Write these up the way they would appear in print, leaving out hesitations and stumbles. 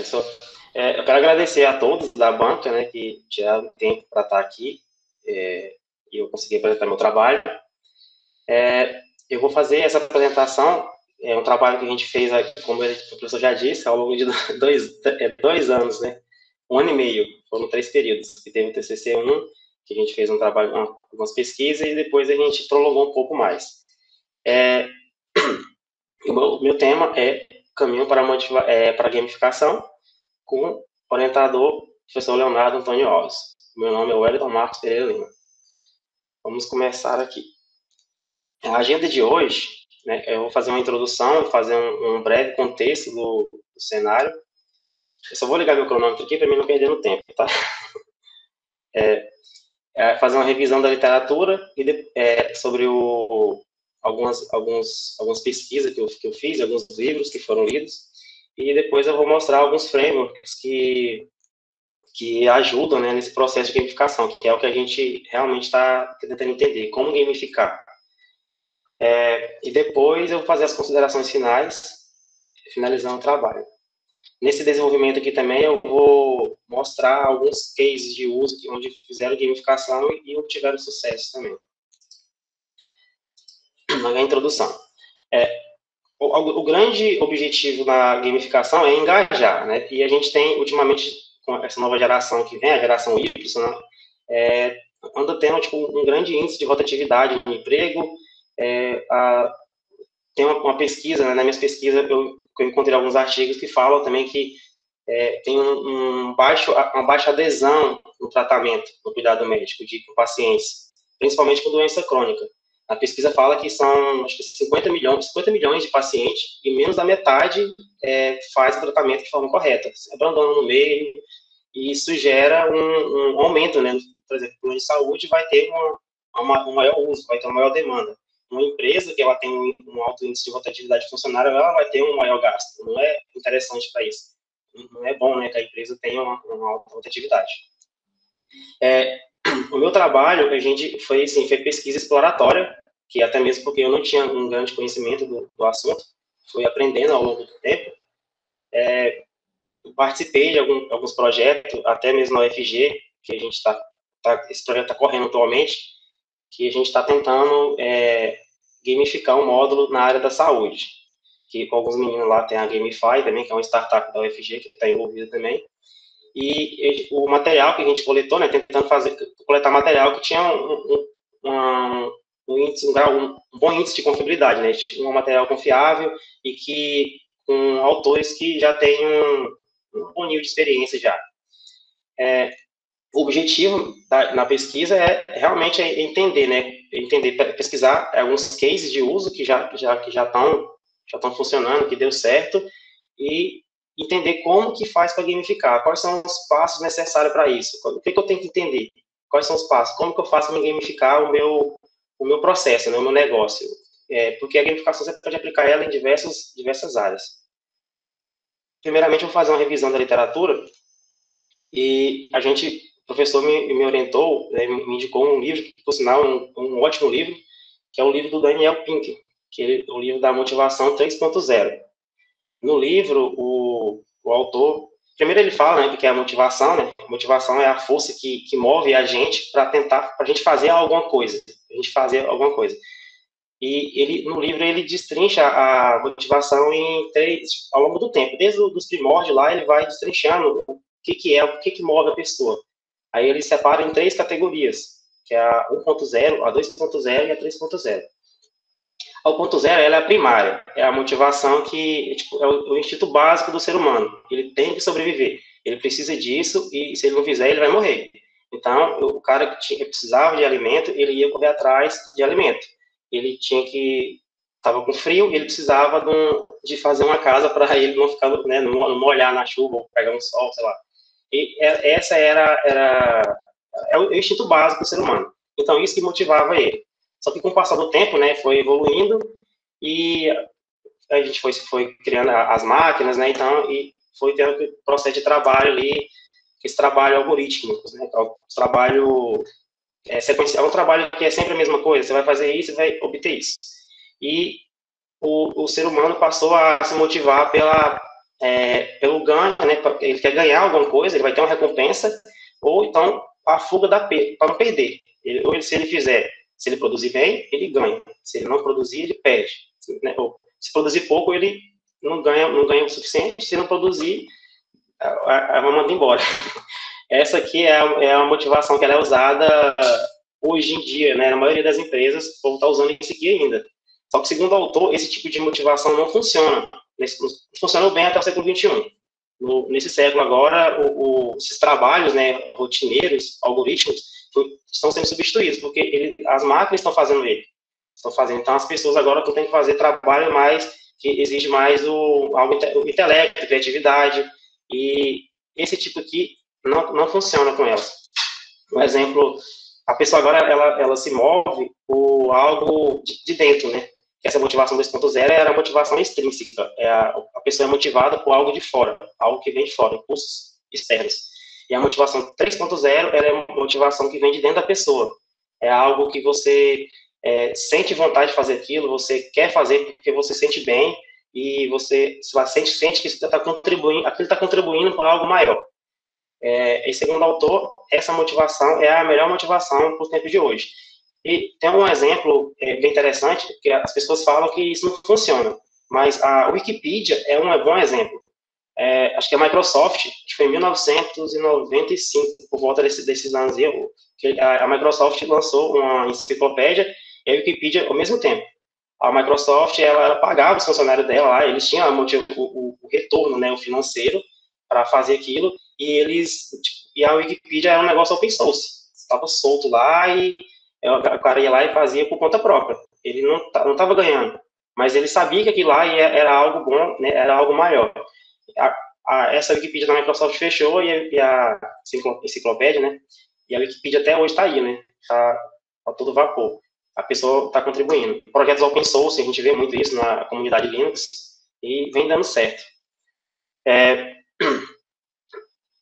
professor. Eu quero agradecer a todos da banca, né, que tiraram tempo para estar aqui, e eu consegui apresentar meu trabalho. Eu vou fazer essa apresentação, é um trabalho que a gente fez, como o professor já disse, ao longo de 2 anos, né, 1 ano e meio, foram 3 períodos, que teve o TCC1, que a gente fez um trabalho, algumas pesquisas, e depois a gente prolongou um pouco mais. O meu tema é Caminho para a Gamificação, com o orientador, professor Leonardo Antônio Alves. Meu nome é Wellington Marcos Pereira Lima. Vamos começar aqui. A agenda de hoje, né, eu vou fazer uma introdução, fazer um breve contexto do cenário. Eu só vou ligar meu cronômetro aqui para mim não perder no tempo, tá? Fazer uma revisão da literatura sobre algumas pesquisas que eu fiz, alguns livros que foram lidos, e depois eu vou mostrar alguns frameworks que ajudam, né, nesse processo de gamificação, que é o que a gente realmente está tentando entender, como gamificar. E depois eu vou fazer as considerações finais, finalizando o trabalho. Nesse desenvolvimento aqui também eu vou mostrar alguns cases de uso onde fizeram gamificação e obtiveram sucesso também. Na introdução. O grande objetivo da gamificação é engajar, né? E a gente tem, ultimamente, com essa nova geração que vem, a geração Y, né? Anda tendo um grande índice de rotatividade no emprego. Tem uma pesquisa, né? Na minha pesquisa eu encontrei alguns artigos que falam também que tem uma baixa adesão no tratamento, no cuidado médico com pacientes, principalmente com doença crônica. A pesquisa fala que são, acho que 50 milhões de pacientes, e menos da metade faz o tratamento de forma correta, abandona no meio, e isso gera um aumento, né? Por exemplo, o plano de saúde vai ter um maior uso, vai ter uma maior demanda. Uma empresa que ela tem um alto índice de rotatividade funcionária, ela vai ter um maior gasto. Não é interessante para isso. Não é bom, né, que a empresa tenha uma alta rotatividade. O meu trabalho, foi pesquisa exploratória, que até mesmo porque eu não tinha um grande conhecimento do assunto, fui aprendendo ao longo do tempo. Eu participei de alguns projetos, até mesmo na UFG, que esse projeto está correndo atualmente, que a gente está tentando gamificar um módulo na área da saúde, que com alguns meninos lá tem a Gamify também, que é uma startup da UFG, que está envolvida também. E o material que a gente coletou, né, tentando coletar material que tinha um bom índice de confiabilidade, né, tinha um material confiável e que com autores que já têm um bom nível de experiência já. O objetivo na pesquisa é realmente entender, né, pesquisar alguns cases de uso que já estão funcionando, que deu certo, e entender como que faz para gamificar, quais são os passos necessários para isso, o que eu tenho que entender, quais são os passos, como que eu faço para gamificar o meu processo, né, o meu negócio, porque a gamificação você pode aplicar ela em diversas áreas. Primeiramente, eu vou fazer uma revisão da literatura, e o professor me orientou, né, me indicou um livro, que por sinal é um ótimo livro, que é o livro do Daniel Pink, que é o livro da Motivação 3.0. No livro, o autor, primeiro ele fala, né, que é a motivação, né, a motivação é a força que move a gente para a gente fazer alguma coisa, E no livro ele destrincha a motivação ao longo do tempo, desde os primórdios lá, ele vai destrinchando o que move a pessoa. Aí ele separa em 3 categorias, que é a 1.0, a 2.0 e a 3.0. A 1.0, ela é a primária, é a motivação que é o instinto básico do ser humano. Ele tem que sobreviver, ele precisa disso e se ele não fizer, ele vai morrer. Então, o cara que precisava de alimento, ele ia correr atrás de alimento. Ele estava com frio, ele precisava de fazer uma casa para ele não ficar, né, não molhar na chuva ou pegar um sol, sei lá. E essa é o instinto básico do ser humano. Então, isso que motivava ele. Só que com o passar do tempo, né, foi evoluindo e a gente foi criando as máquinas, né, então, e foi tendo o processo de trabalho ali, esse trabalho algorítmico, né, o trabalho sequencial, é um trabalho que é sempre a mesma coisa, você vai fazer isso e vai obter isso. E o ser humano passou a se motivar pelo ganho, né? Ele quer ganhar alguma coisa, ele vai ter uma recompensa, ou então a fuga para não perder. Se ele fizer, se ele produzir bem, ele ganha. Se ele não produzir, ele perde. Né? Ou, se produzir pouco, ele não ganha o suficiente. Se não produzir, vai mandar embora. Essa aqui é a motivação que ela é usada hoje em dia, né? Na maioria das empresas, o povo está usando isso aqui ainda. Só que, segundo o autor, esse tipo de motivação não funciona. Funcionou bem até o século XXI. Nesse século agora, esses trabalhos, né, rotineiros, algoritmos, estão sendo substituídos, porque as máquinas estão fazendo ele. Então, as pessoas agora têm que fazer trabalho mais, que exige mais o intelecto, criatividade, e esse tipo aqui não funciona com elas. Um exemplo, a pessoa agora, ela se move por algo de dentro, né? Essa motivação 2.0 era a motivação extrínseca. A pessoa é motivada por algo de fora, algo que vem de fora, impulsos externos. E a motivação 3.0 é uma motivação que vem de dentro da pessoa. É algo que você sente vontade de fazer aquilo, você quer fazer porque você sente bem e você sente que isso está contribuindo, aquilo está contribuindo para algo maior. E segundo o autor, essa motivação é a melhor motivação para os tempos de hoje. E tem um exemplo bem interessante, que as pessoas falam que isso não funciona, mas a Wikipedia é um bom exemplo. Acho que a Microsoft, acho que foi em 1995, por volta desses anos, que a Microsoft lançou uma enciclopédia e a Wikipedia ao mesmo tempo. A Microsoft, ela pagava os funcionários dela lá, eles tinham o retorno, né, o financeiro, para fazer aquilo, e a Wikipedia era um negócio open source, estava solto lá e o cara ia lá e fazia por conta própria. Ele não estava ganhando, mas ele sabia que aquilo lá era algo bom, né, era algo maior. Essa Wikipedia da Microsoft fechou e a enciclopédia, né, e a Wikipedia até hoje está aí, né, está todo vapor. A pessoa está contribuindo. Projetos open source, a gente vê muito isso na comunidade Linux e vem dando certo.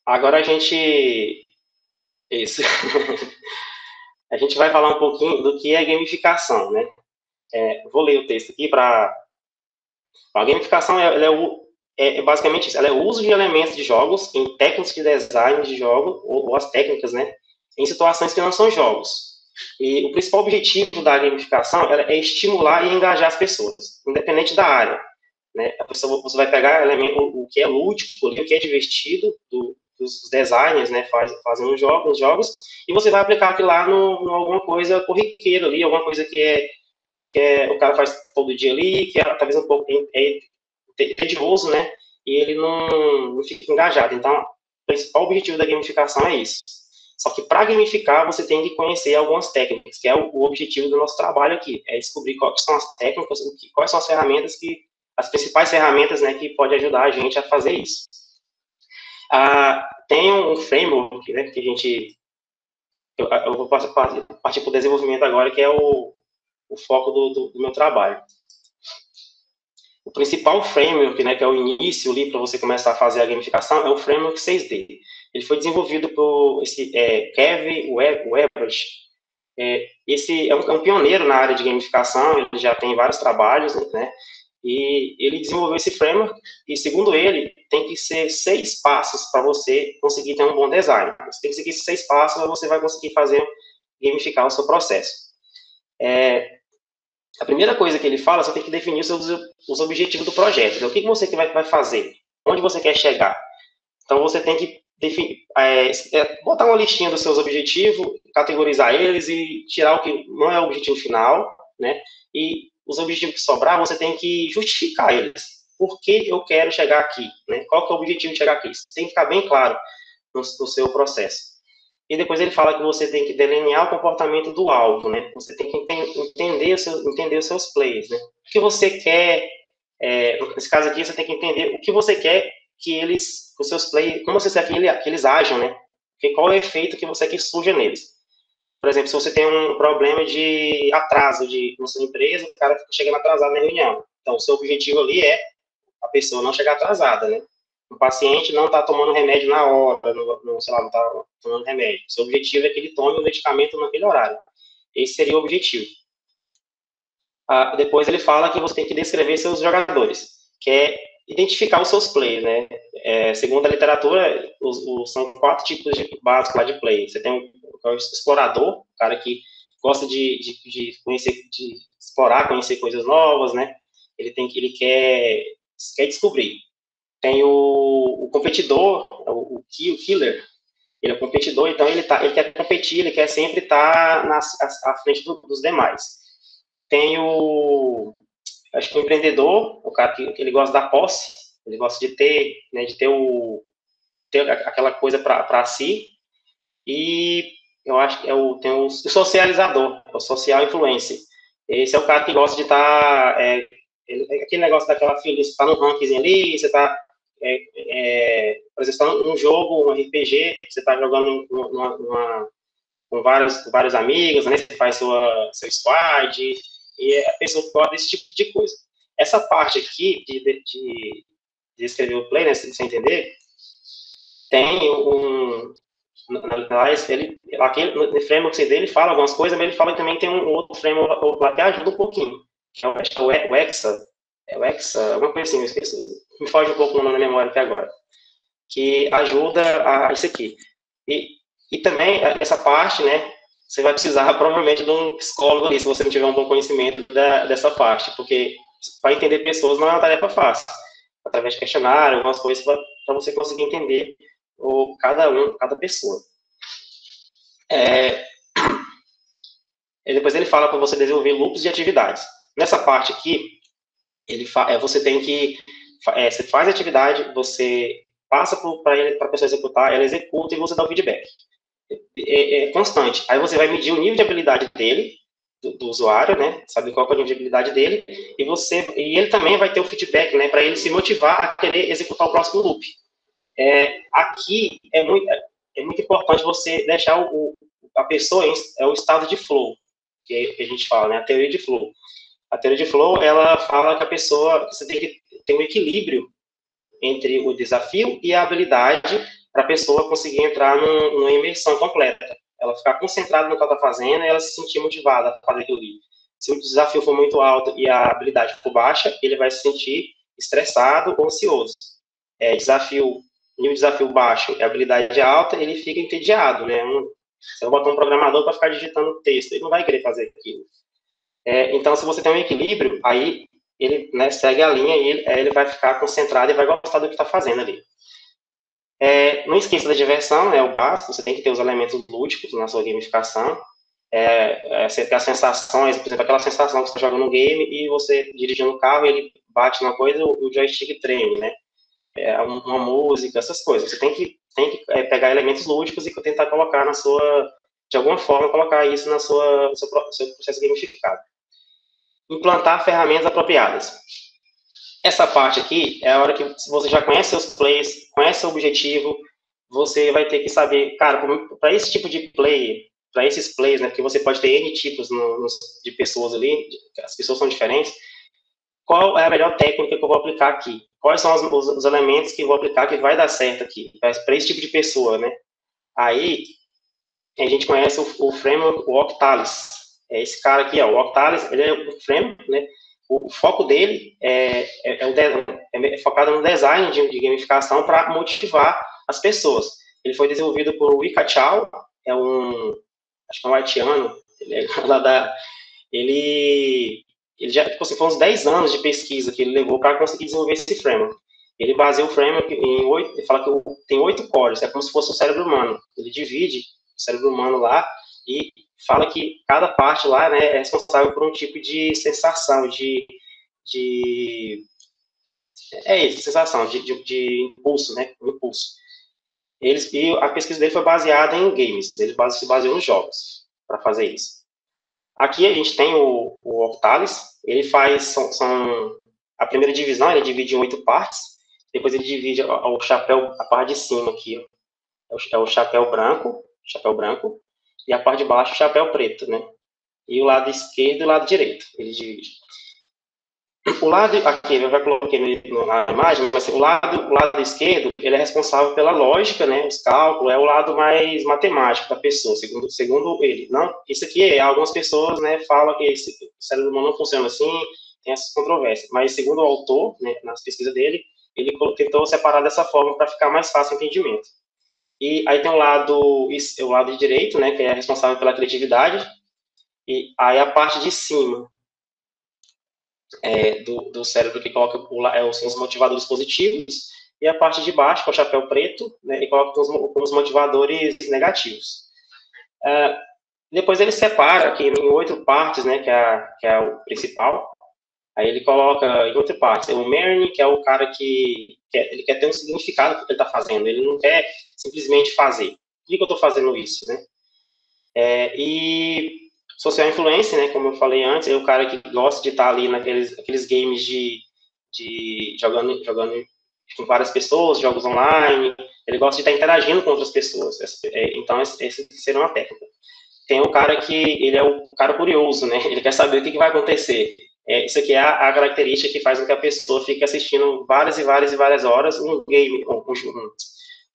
Agora a gente... Isso. A gente vai falar um pouquinho do que é gamificação, né? Vou ler o texto aqui para... A gamificação é basicamente isso. Ela é o uso de elementos de jogos em técnicas de design de jogo, ou as técnicas, né? Em situações que não são jogos. E o principal objetivo da gamificação é estimular e engajar as pessoas, independente da área. Né? Você vai pegar o que é lúdico, o que é divertido dos designers, né, fazendo jogos, e você vai aplicar aquilo lá no alguma coisa corriqueira ali, alguma coisa que o cara faz todo dia ali, que talvez um pouco tedioso, né, e ele não fica engajado. Então, o principal objetivo da gamificação é isso. Só que para gamificar, você tem que conhecer algumas técnicas, que é o objetivo do nosso trabalho aqui, é descobrir quais são as técnicas, quais são as ferramentas as principais ferramentas, né, que pode ajudar a gente a fazer isso. Tem um framework, né, que eu vou partir para o desenvolvimento agora, que é o foco do meu trabalho. O principal framework, né, que é o início ali para você começar a fazer a gamificação, é o framework 6D. Ele foi desenvolvido por Kevin Webrich. Esse é um pioneiro na área de gamificação, ele já tem vários trabalhos, né, e ele desenvolveu esse framework, e segundo ele, tem que ser 6 passos para você conseguir ter um bom design. Você tem que seguir esses 6 passos, e você vai conseguir gamificar o seu processo. A primeira coisa que ele fala, você tem que definir os objetivos do projeto. Então, o que você vai fazer? Onde você quer chegar? Então, você tem que botar uma listinha dos seus objetivos, categorizar eles e tirar o que não é o objetivo final, né? E os objetivos que sobrar, você tem que justificar eles. Por que eu quero chegar aqui? Né? Qual que é o objetivo de chegar aqui? Isso tem que ficar bem claro no seu processo. E depois ele fala que você tem que delinear o comportamento do alvo, né? Você tem que entender os seus players, né? O que você quer, nesse caso aqui, você tem que entender o que você quer que os seus players, como você quer que eles ajam, né? Qual é o efeito que você quer que surja neles. Por exemplo, se você tem um problema de atraso na sua empresa, o cara fica chegando atrasado na reunião. Então, o seu objetivo ali é a pessoa não chegar atrasada, né? O paciente não está tomando remédio na hora, não está tomando remédio. O seu objetivo é que ele tome o medicamento naquele horário. Esse seria o objetivo. Depois ele fala que você tem que descrever seus jogadores, que identificar os seus plays, né? Segundo a literatura, são 4 tipos básicos lá de play. Você tem o explorador, o cara que gosta de conhecer, de explorar, conhecer coisas novas, né? Ele quer descobrir. Tem o competidor, o killer. Ele é competidor, então ele quer competir, ele quer sempre estar à frente dos demais. Tem acho que o empreendedor, o cara que ele gosta da posse, ele gosta de ter, né, ter aquela coisa para si. E eu acho que tem o socializador, o social influencer. Esse é o cara que gosta de estar, aquele negócio daquela filha, você está no rankingzinho ali, você está, por exemplo, está num jogo, um RPG, você está jogando com vários amigos, né, você faz seu squad, e a pessoa que gosta desse tipo de coisa. Essa parte aqui de escrever o play, né, sem entender, tem no framework dele fala algumas coisas, mas ele fala que também tem um outro framework lá que ajuda um pouquinho, que acho que é o Hexa, alguma coisa assim, eu esqueci, me foge um pouco o nome na memória aqui agora, que ajuda a isso aqui. E também, essa parte, né, você vai precisar provavelmente de um psicólogo ali, se você não tiver um bom conhecimento dessa parte, porque para entender pessoas não é uma tarefa fácil. Através de questionário, algumas coisas para você conseguir entender cada pessoa. Depois ele fala para você desenvolver loops de atividades. Nessa parte aqui, você tem que você faz a atividade, você passa para a pessoa executar, ela executa e você dá o feedback. É constante. Aí você vai medir o nível de habilidade dele, do usuário, né? Sabe qual é o nível de habilidade dele, e ele também vai ter o feedback, né? Para ele se motivar a querer executar o próximo loop. Aqui é muito importante você deixar a pessoa é o estado de flow, que a gente fala, né? A teoria de flow. A teoria de flow, ela fala que você tem que ter um equilíbrio entre o desafio e a habilidade para a pessoa conseguir entrar numa imersão completa. Ela ficar concentrada no que ela está fazendo e ela se sentir motivada a fazer aquilo ali. Se o desafio for muito alto e a habilidade for baixa, ele vai se sentir estressado ou ansioso. Nível de desafio baixo e habilidade alta, ele fica entediado, né? Você vai botar um programador para ficar digitando texto, ele não vai querer fazer aquilo. Então, se você tem um equilíbrio, aí ele, né, segue a linha e ele vai ficar concentrado e vai gostar do que está fazendo ali. Não esqueça da diversão, né, o básico, você tem que ter os elementos lúdicos na sua gamificação. Você tem as sensações, por exemplo, aquela sensação que você está jogando um game e você dirigindo o carro, ele bate numa coisa, o joystick treme, né? Uma música, essas coisas. Você tem que pegar elementos lúdicos e tentar colocar de alguma forma, colocar isso no seu processo gamificado. Implantar ferramentas apropriadas. Essa parte aqui é a hora que você já conhece seus plays, conhece o objetivo, você vai ter que saber, cara, para esse tipo de play, para esses plays, né, porque você pode ter N tipos de pessoas ali, as pessoas são diferentes, qual é a melhor técnica que eu vou aplicar aqui? Quais são os elementos que eu vou aplicar que vai dar certo aqui, para esse tipo de pessoa, né? Aí, a gente conhece o framework, o Octalis. Esse cara aqui, ó, o Octalis, ele é um framework, né? O foco dele é focado no design de gamificação para motivar as pessoas. Ele foi desenvolvido por Wika Chow, acho que é um haitiano, ele já, tipo assim, foi uns 10 anos de pesquisa que ele levou para conseguir desenvolver esse framework. Ele baseia o framework ele fala que tem 8 cores, é como se fosse o cérebro humano. Ele divide o cérebro humano lá e fala que cada parte lá, né, é responsável por um tipo de sensação, sensação de impulso, né, um impulso. E a pesquisa dele foi baseada em games, ele se baseou nos jogos para fazer isso. Aqui a gente tem o Octalis, ele faz, a primeira divisão, ele divide em 8 partes, depois ele divide o chapéu, a parte de cima aqui, ó, é o chapéu branco, e a parte de baixo, o chapéu preto, né? E o lado esquerdo e o lado direito, ele divide. O lado, aqui, eu já coloquei na imagem, mas assim, o lado esquerdo, ele é responsável pela lógica, né, os cálculos, é o lado mais matemático da pessoa, segundo ele. Não, isso aqui, algumas pessoas, né, falam que o cérebro humano não funciona assim, tem essas controvérsias, mas segundo o autor, né, nas pesquisas dele, ele tentou separar dessa forma para ficar mais fácil o entendimento. E aí tem o lado direito, né, que é responsável pela criatividade, e aí a parte de cima do cérebro que coloca são os motivadores positivos, e a parte de baixo, que é o chapéu preto, né, e coloca com os motivadores negativos. Depois ele separa aqui em 8 partes, né, que é o principal. Aí ele coloca em outra parte, o Marnie, que é o cara que ele quer ter um significado para o que ele está fazendo, ele não quer simplesmente fazer. Por que eu estou fazendo isso, né? E social influencer, né, como eu falei antes, é o cara que gosta de estar ali naqueles games de jogando com várias pessoas, jogos online, ele gosta de estar interagindo com outras pessoas. Então, esse seria uma técnica. Tem o cara que, ele é o cara curioso, né, ele quer saber o que vai acontecer. Isso aqui é a característica que faz com que a pessoa fique assistindo várias e várias e várias horas um game, um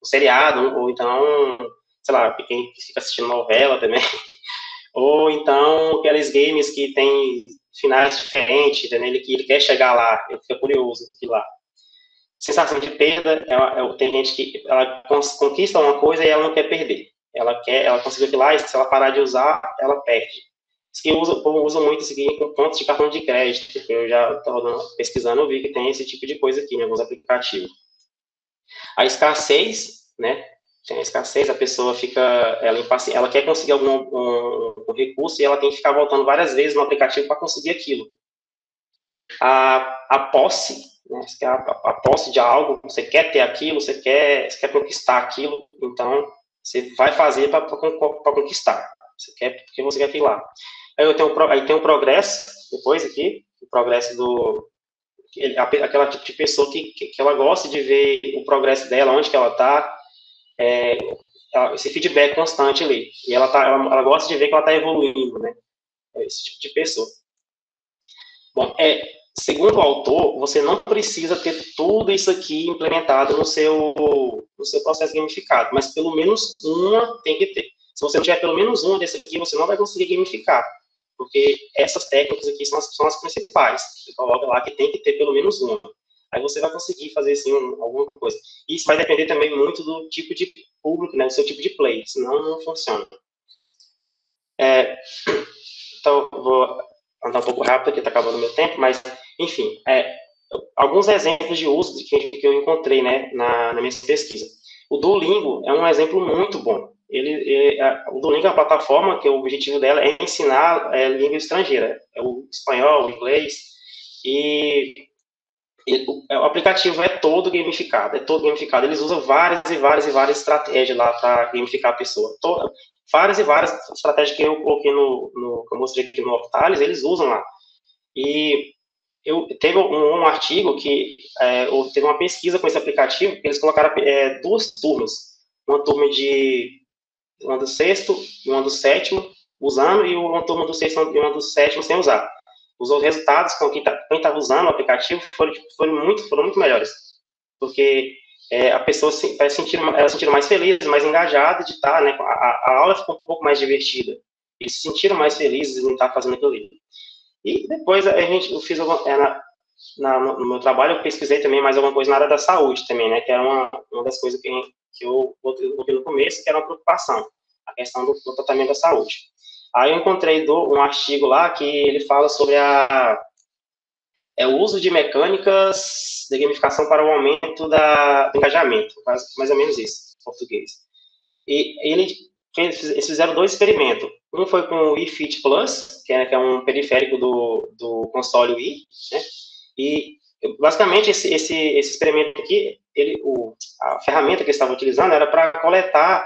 seriado, ou então, sei lá, quem fica assistindo novela também, ou então aqueles games que tem finais diferentes, entendeu? Ele quer chegar lá, ele fica curioso aqui lá. Sensação de perda, tem gente que ela conquista uma coisa e ela não quer perder. Ela conseguiu aquilo lá, e se ela parar de usar, ela perde. O povo usa muito isso aqui com pontos de cartão de crédito, porque eu já estava pesquisando, eu vi que tem esse tipo de coisa aqui em alguns aplicativos. A escassez, né? Tem a escassez, a pessoa fica, ela quer conseguir algum recurso e ela tem que ficar voltando várias vezes no aplicativo para conseguir aquilo. A posse, né? A posse de algo, você quer ter aquilo, você quer conquistar aquilo, então você vai fazer para conquistar. Você quer, porque você quer aquilo lá. Aí tem o progresso, depois aqui, o progresso aquela tipo de pessoa que ela gosta de ver o progresso dela, onde que ela está, esse feedback constante ali. E ela gosta de ver que ela está evoluindo, né? Esse tipo de pessoa. Bom, segundo o autor, você não precisa ter tudo isso aqui implementado no seu processo gamificado, mas pelo menos uma tem que ter. Se você não tiver pelo menos uma desse aqui, você não vai conseguir gamificar, porque essas técnicas aqui são as principais. Você coloca lá que tem que ter pelo menos uma. Aí você vai conseguir fazer, assim, alguma coisa. Isso vai depender também muito do tipo de público, né, do seu tipo de play, senão não funciona. Então, vou andar um pouco rápido, porque está acabando o meu tempo, mas, enfim, alguns exemplos de uso que eu encontrei, né, na minha pesquisa. O Duolingo é um exemplo muito bom. O Duolingo é uma plataforma que o objetivo dela é ensinar língua estrangeira, o espanhol, o inglês, e o aplicativo é todo gamificado, Eles usam várias e várias e várias estratégias lá para gamificar a pessoa. Várias e várias estratégias que eu coloquei que eu mostrei aqui no Octalis, eles usam lá. E teve um artigo que teve uma pesquisa com esse aplicativo, que eles colocaram 2 turmas. Uma turma do sexto e uma do sétimo usando, e uma turma do sexto e uma do sétimo sem usar. Os resultados com quem estava usando o aplicativo foram muito melhores. Porque a pessoa vai sentir mais feliz, mais engajada de estar, né? A aula ficou um pouco mais divertida. Eles se sentiram mais felizes em estar fazendo aquilo ali. E depois eu fiz no meu trabalho, eu pesquisei também mais alguma coisa na área da saúde também, né? Que era uma das coisas que eu botei no começo, que era uma preocupação, a questão do tratamento da saúde. Aí eu encontrei um artigo lá que ele fala sobre o uso de mecânicas de gamificação para o aumento do engajamento, mais ou menos isso, em português. E eles fizeram 2 experimentos. Um foi com o Wii Fit Plus, que é um periférico do console Wii, né? E, basicamente, esse experimento aqui, a ferramenta que eles estavam utilizando era para coletar,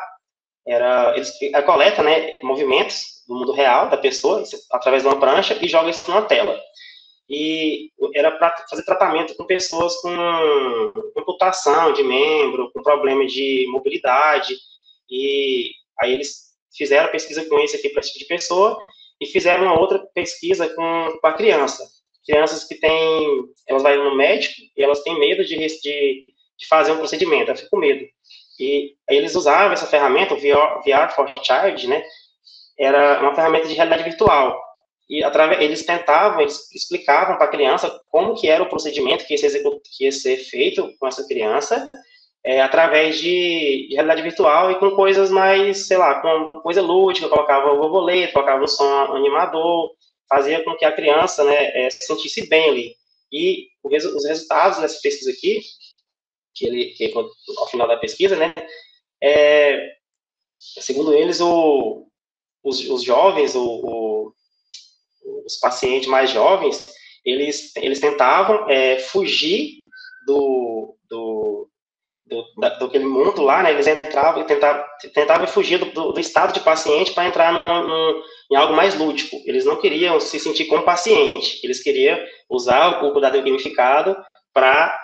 a coleta, né, movimentos do mundo real da pessoa, através de uma prancha, e joga isso numa tela. E era para fazer tratamento com pessoas com amputação de membro, com problema de mobilidade, e aí eles fizeram a pesquisa com esse aqui para esse tipo de pessoa, e fizeram uma outra pesquisa com a criança. Crianças que elas vão no médico e elas têm medo de fazer um procedimento, elas ficam com medo. E aí eles usavam essa ferramenta, o VR for Child, né? Era uma ferramenta de realidade virtual. e através, eles explicavam para a criança como que era o procedimento que ia ser feito com essa criança, através de realidade virtual e com coisas mais, sei lá, com coisa lúdica, colocava o borboleta, colocava um som animador, fazia com que a criança, né, se sentisse bem ali. E os resultados dessa pesquisa aqui, que ao final da pesquisa, né, segundo eles, os jovens, os pacientes mais jovens, eles tentavam fugir daquele mundo lá, né? Eles entravam e tentavam fugir do estado de paciente para entrar em algo mais lúdico. Eles não queriam se sentir como paciente, eles queriam usar o cuidado gamificado para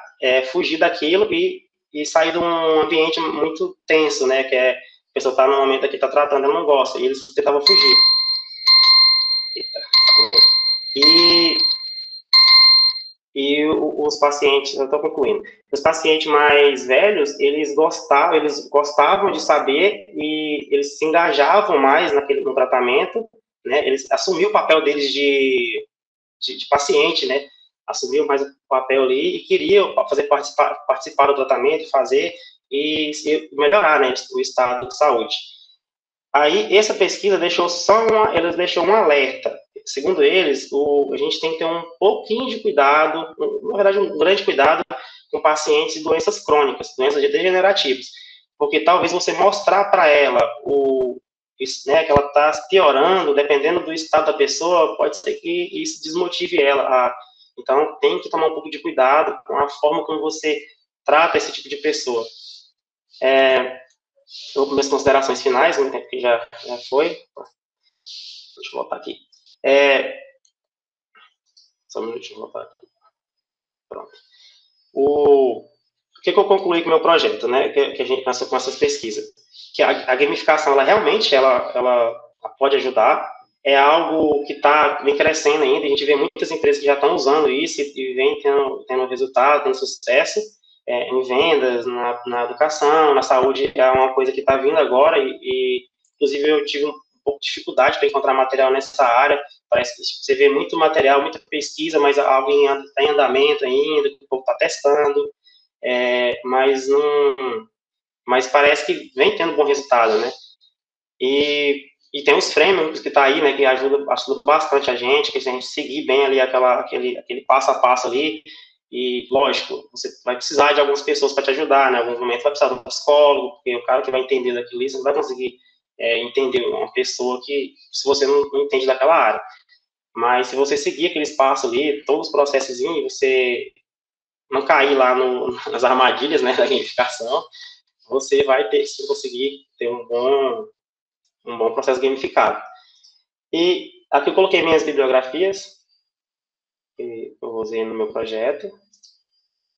fugir daquilo e sair de um ambiente muito tenso, né? Que a pessoa está no momento aqui, está tratando, ela não gosta, e eles tentavam fugir. E os pacientes, eu estou concluindo, os pacientes mais velhos, eles gostavam de saber e eles se engajavam mais no tratamento, né? Eles assumiam o papel deles de paciente, né? Assumiam mais o papel ali e queriam participar do tratamento, fazer e melhorar, né, o estado de saúde. Aí, essa pesquisa eles deixou um alerta. Segundo eles, a gente tem que ter um pouquinho de cuidado, na verdade, um grande cuidado com pacientes de doenças crônicas, doenças degenerativas. Porque talvez você mostrar para ela né, que ela está piorando, dependendo do estado da pessoa, pode ser que isso desmotive ela. Então, tem que tomar um pouco de cuidado com a forma como você trata esse tipo de pessoa. Eu vou minhas considerações finais, né, que já foi. Deixa eu voltar aqui. Só um minutinho, vou voltar aqui. Pronto. O que eu concluí com o meu projeto, né, que a gente passou com essas pesquisas? Que a gamificação, ela realmente, ela pode ajudar, é algo que vem crescendo ainda, a gente vê muitas empresas que já estão usando isso e vem tendo resultado, tendo sucesso, em vendas, na educação, na saúde, é uma coisa que está vindo agora e, inclusive, eu tive um pouco de dificuldade para encontrar material nessa área. Parece que você vê muito material, muita pesquisa, mas algo está em andamento ainda, o povo está testando, mas parece que vem tendo bom resultado, né? E tem os frameworks que tá aí, né, que ajuda bastante a gente, que se a gente seguir bem ali aquele passo a passo ali, e lógico, você vai precisar de algumas pessoas para te ajudar, né, em algum momento vai precisar de um psicólogo, porque o cara que vai entender daquilo ali, você não vai conseguir entender uma pessoa que, se você não entende daquela área. Mas se você seguir aquele espaço ali, todos os processos, você não cair lá nas armadilhas, né, da gamificação, você vai conseguir ter um bom processo gamificado. E aqui eu coloquei minhas bibliografias, que eu usei no meu projeto.